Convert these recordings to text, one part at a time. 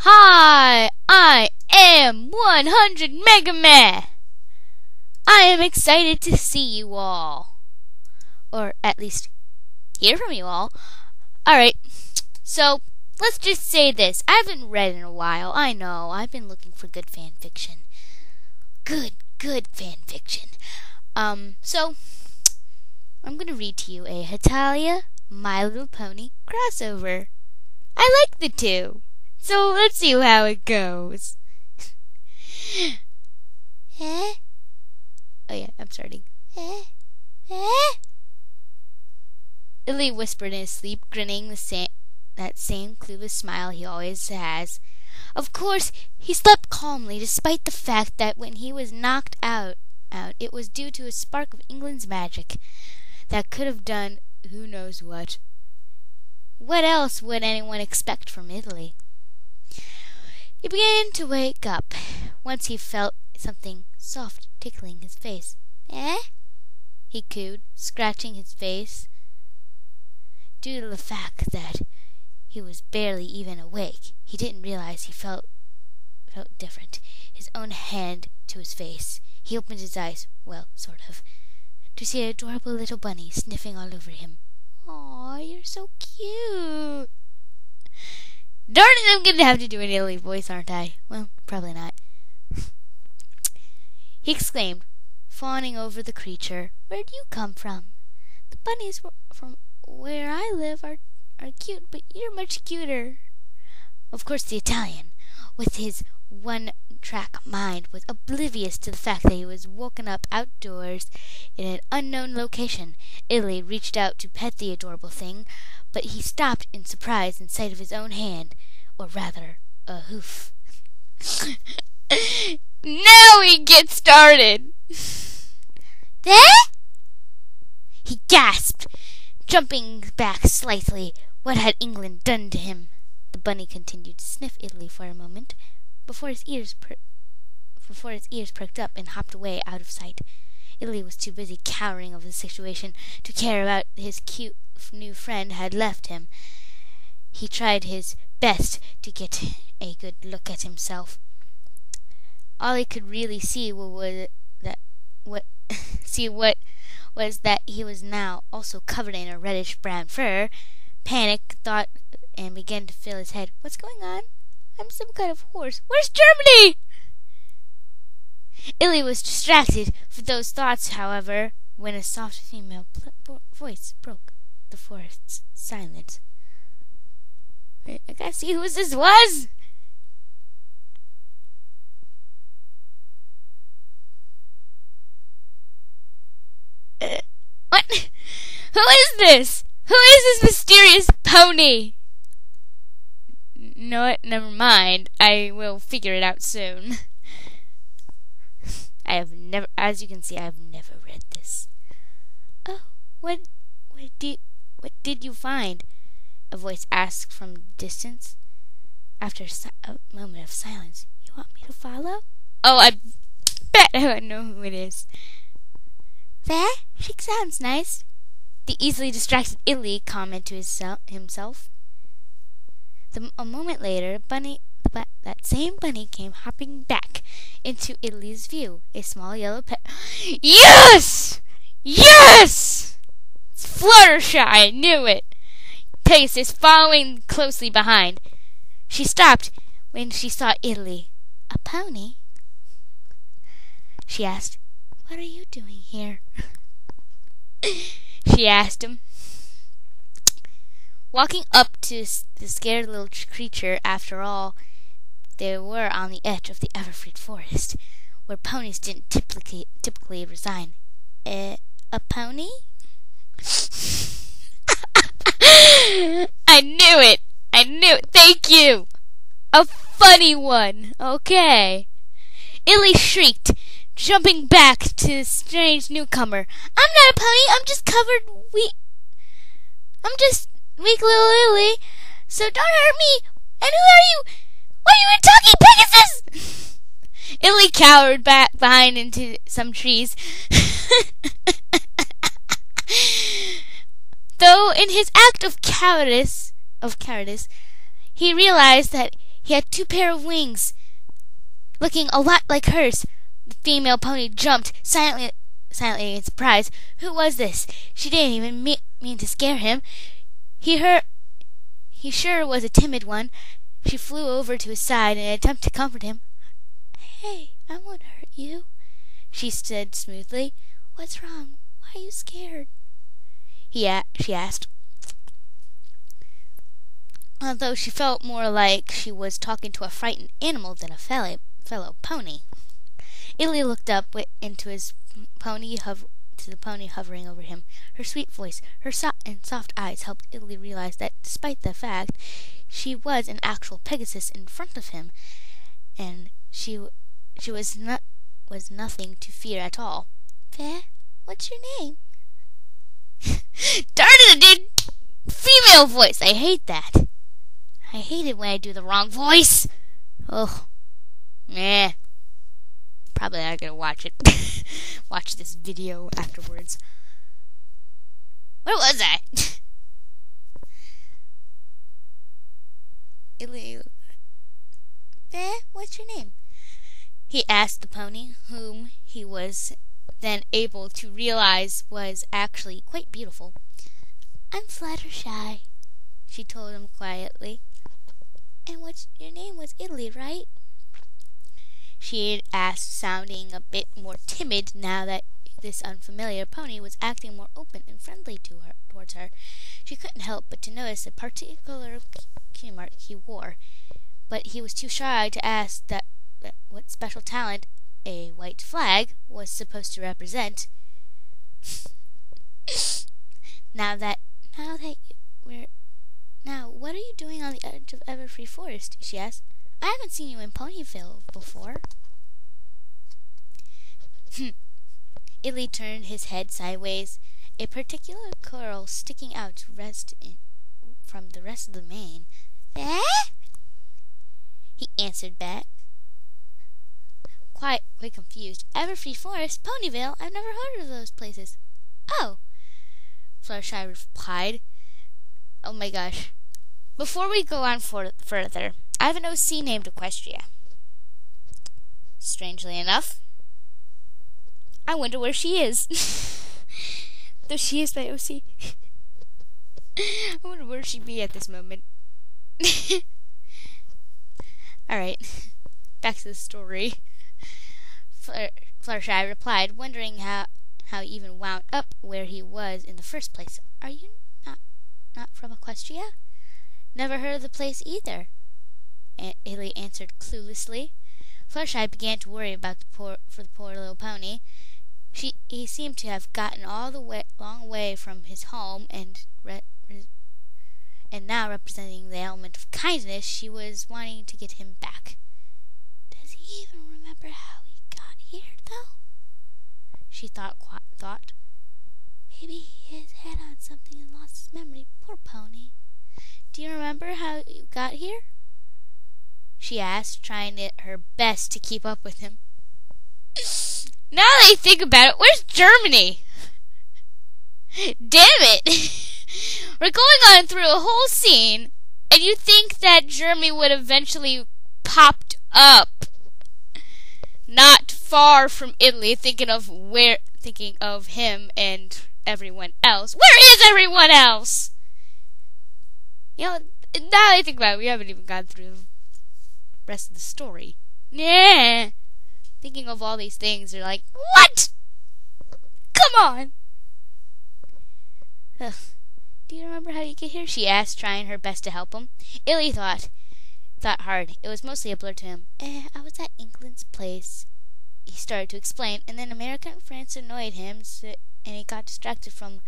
Hi, I am 100 Mega Man. I am excited to see you all. Or at least hear from you all. Alright, so let's just say this. I haven't read in a while. I know, I've been looking for good fan fiction. Good fan fiction. So I'm going to read to you a Hetalia, My Little Pony crossover. I like the two. So let's see how it goes. Oh yeah, I'm starting. Illy whispered in his sleep, grinning that same clueless smile he always has. Of course, he slept calmly, despite the fact that when he was knocked out, it was due to a spark of England's magic that could have done who knows what. What else would anyone expect from Italy? He began to wake up once he felt something soft tickling his face. He cooed, scratching his face. Due to the fact that he was barely even awake, he didn't realize he felt different. His own hand to his face. He opened his eyes, well, sort of, to see an adorable little bunny sniffing all over him. Aw, you're so cute. Darn it, I'm gonna have to do an Illy voice, aren't I? Well, probably not. He exclaimed, fawning over the creature. Where'd you come from? The bunnies from where I live are cute, but you're much cuter. Of course, the Italian, with his one-track mind, was oblivious to the fact that he was woken up outdoors in an unknown location. Illy reached out to pet the adorable thing, but he stopped in surprise in sight of his own hand, or rather, a hoof. Now we get started! He gasped, jumping back slightly. What had England done to him? The bunny continued to sniff Italy for a moment, before his ears perked up and hopped away out of sight. Italy was too busy cowering over the situation to care about his cute new friend had left him. He tried his best to get a good look at himself. All he could really see was that he was now also covered in a reddish-brown fur. Panic thought and began to fill his head. What's going on? I'm some kind of horse. Where's Germany? Illy was distracted with those thoughts, however, when a soft female voice broke the forest's silence. Wait, I gotta see who this was. What? Who is this? Who is this mysterious pony? No, never mind. I will figure it out soon. As you can see, I have never read this. Oh, what did you find? A voice asked from a distance. After a moment of silence, you want me to follow? Oh, I bet I know who it is. There, she sounds nice. The easily distracted Illy commented to himself. A moment later, that same bunny came hopping back into Illy's view. A small yellow pet. Yes! Yes! It's Fluttershy, I knew it. Pegasus following closely behind. She stopped when she saw Illy. A pony? She asked. What are you doing here? She asked him. Walking up to the scared little creature, after all, they were on the edge of the Everfleet forest, where ponies didn't typically reside. A pony? I knew it! Thank you! A funny one! Okay. Illy shrieked, jumping back to the strange newcomer. I'm not a pony, I'm just weak little Illy, so don't hurt me. And who are you? Why are you talking, Pegasus? Illy cowered back behind into some trees. Though in his act of cowardice, he realized that He had 2 pair of wings, looking a lot like hers. The female pony jumped silently in surprise. Who was this? She didn't even mean to scare him. He sure was a timid one. She flew over to his side in an attempt to comfort him. "Hey, I won't hurt you," she said smoothly. "What's wrong? Why are you scared?" She asked, although she felt more like she was talking to a frightened animal than a fellow pony. Italy looked up into his pony, to the pony hovering over him. Her sweet voice, her soft eyes helped Italy realize that despite the fact she was an actual Pegasus in front of him, and she was nothing to fear at all. What's your name?" Darn it, dude! Female voice. I hate that. I hate it when I do the wrong voice. Oh, probably not gonna watch it. Watch this video afterwards. Where was I? What's your name?" he asked the pony, whom he was then able to realize was actually quite beautiful. "I'm Fluttershy," she told him quietly. "And your name was Italy, right?" she had asked, sounding a bit more timid now that this unfamiliar pony was acting more open and friendly towards her. She couldn't help but to notice a particular key mark he wore, but he was too shy to ask that what special talent a white flag was supposed to represent. Now, what are you doing on the edge of Everfree Forest?" she asked. "I haven't seen you in Ponyville before." Italy turned his head sideways, a particular curl sticking out from the rest of the mane. He answered back, quite confused. "Everfree Forest? Ponyville? I've never heard of those places." "Oh," Fluttershy replied. "Oh my gosh. Before we go on further, I have an OC named Equestria. Strangely enough, I wonder where she is." Though she is my OC. I wonder where she'd be at this moment. Alright, back to the story. Fluttershy replied, wondering how he even wound up where he was in the first place. "Are you not from Equestria?" "Never heard of the place either," Italy answered cluelessly. Fluttershy began to worry about the poor little pony. He seemed to have gotten all the long way from his home, and now, representing the element of kindness, she was wanting to get him back. "Does he even remember how he got here, though?" she thought. "Maybe he hit his head on something and lost his memory. Poor pony. Do you remember how you got here?" she asked, trying her best to keep up with him. Now that I think about it, where's Germany? Damn it! We're going on through a whole scene, and you think that Germany would eventually popped up not far from Italy, thinking of him and everyone else. Where is everyone else? You know, now that I think about it, we haven't even gone through the rest of the story. Yeah. Thinking of all these things, they're like, what? Come on. Ugh. Do you remember how you get here? She asked, trying her best to help him. Illy thought hard. It was mostly a blur to him. I was at England's place. He started to explain, and then America and France annoyed him, and he got distracted from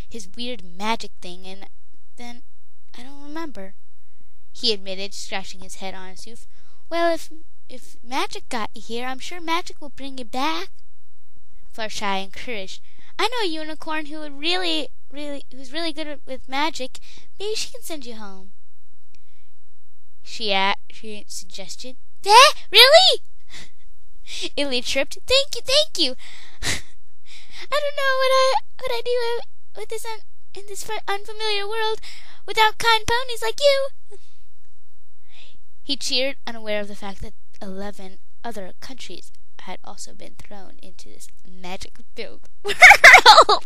his weird magic thing, and then I don't remember, he admitted, scratching his head on his hoof. Well, if magic got you here, I'm sure magic will bring you back. Fluttershy encouraged. I know a unicorn who's really good with magic. Maybe she can send you home. She suggested. Really? Illy chirped. Thank you. I don't know what I do with this in this unfamiliar world without kind ponies like you. He cheered, unaware of the fact that 11 other countries had also been thrown into this magic-filled world.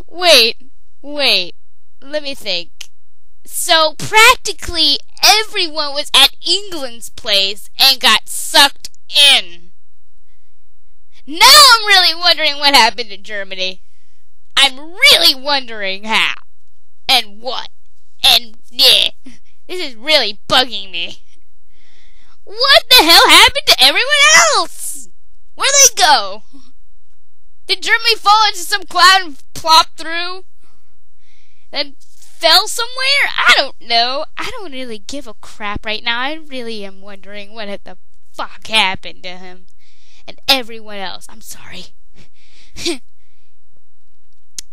Wait, let me think. So practically everyone was at England's place and got sucked in. Now I'm really wondering what happened to Germany. I'm really wondering how. And what. And yeah, this is really bugging me. What the hell happened to everyone else? Where'd they go? Did Germany fall into some cloud and plop through? Then fell somewhere? I don't know. I don't really give a crap right now. I really am wondering what the fuck happened to him. And everyone else. I'm sorry.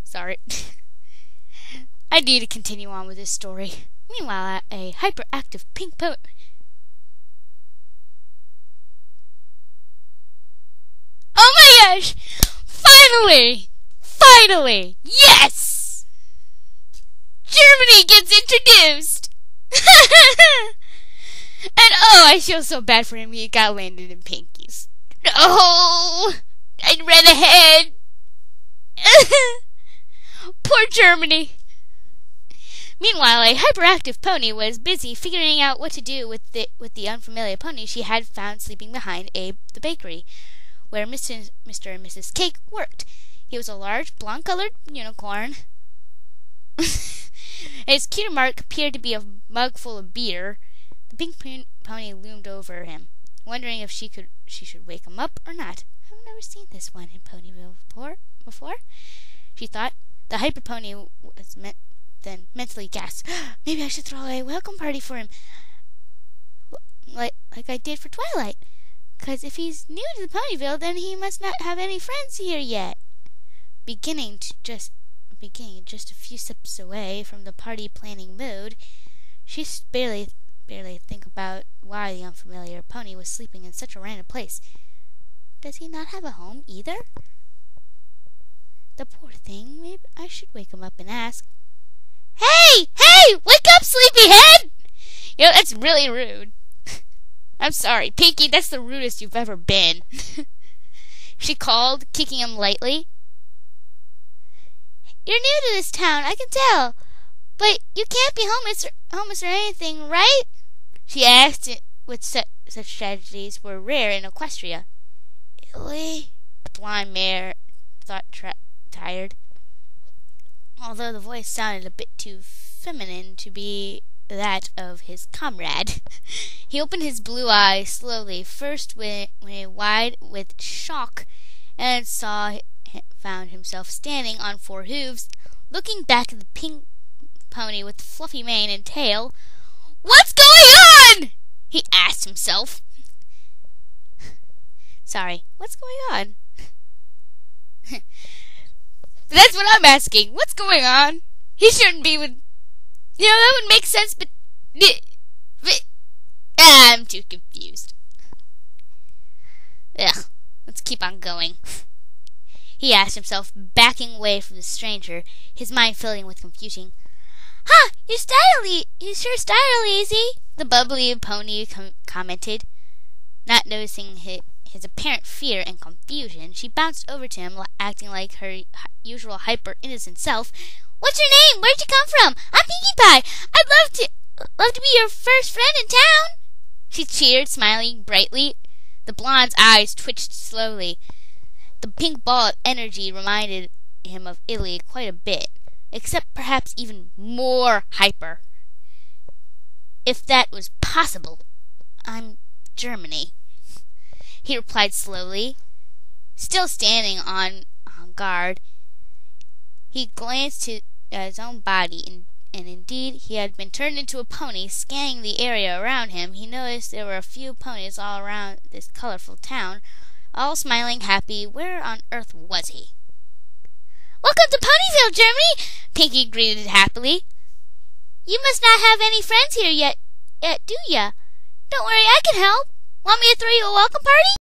Sorry. I need to continue on with this story. Meanwhile, a hyperactive pink pony. Oh my gosh! Finally! Yes! Germany gets introduced! And oh, I feel so bad for him. He got landed in Pinkie's. No! I read ahead. Poor Germany. Meanwhile, a hyperactive pony was busy figuring out what to do with the unfamiliar pony she had found sleeping behind the bakery, where Mr. and Mrs. Cake worked. He was a large, blonde-colored unicorn. His cuter mark appeared to be a mug full of beer. The pink pony loomed over him, wondering if she should wake him up or not. I've never seen this one in Ponyville before, she thought. The hyper pony was then mentally gasped. Maybe I should throw a welcome party for him, like I did for Twilight. 'Cause if he's new to the Ponyville, then he must not have any friends here yet. Beginning just a few steps away from the party planning mood, she barely think about why the unfamiliar pony was sleeping in such a random place. Does he not have a home either? The poor thing. Maybe I should wake him up and ask. Hey! Wake up, sleepyhead! That's really rude. I'm sorry, Pinkie, that's the rudest you've ever been. She called, kicking him lightly. You're new to this town, I can tell. But you can't be homeless or anything, right? She asked, with such tragedies were rare in Equestria. Illy? The blind mare thought tired, although the voice sounded a bit too feminine to be that of his comrade. He opened his blue eyes slowly, first wide with shock, and found himself standing on 4 hooves, looking back at the pink pony with the fluffy mane and tail. What's going on? He asked himself. Sorry, what's going on? That's what I'm asking. What's going on? He shouldn't be with... that would make sense, but... I'm too confused. Ugh, let's keep on going. He asked himself, backing away from the stranger, his mind filling with confusion. Ha! You sure style easy, the bubbly pony commented. Not noticing his apparent fear and confusion, she bounced over to him, acting like her usual hyper-innocent self. What's your name? Where'd you come from? I'm Pinkie Pie. I'd love to be your first friend in town. She cheered, smiling brightly. The blonde's eyes twitched slowly. The pink ball of energy reminded him of Illy quite a bit, except perhaps even more hyper. If that was possible, I'm Germany, he replied slowly, still standing on guard. He glanced at his own body, and indeed he had been turned into a pony. Scanning the area around him, he noticed there were a few ponies all around this colorful town, all smiling, happy. Where on earth was he? Welcome to Ponyville, Germany, Pinkie greeted happily. You must not have any friends here yet, do ya? Don't worry, I can help. Want me to throw you a welcome party?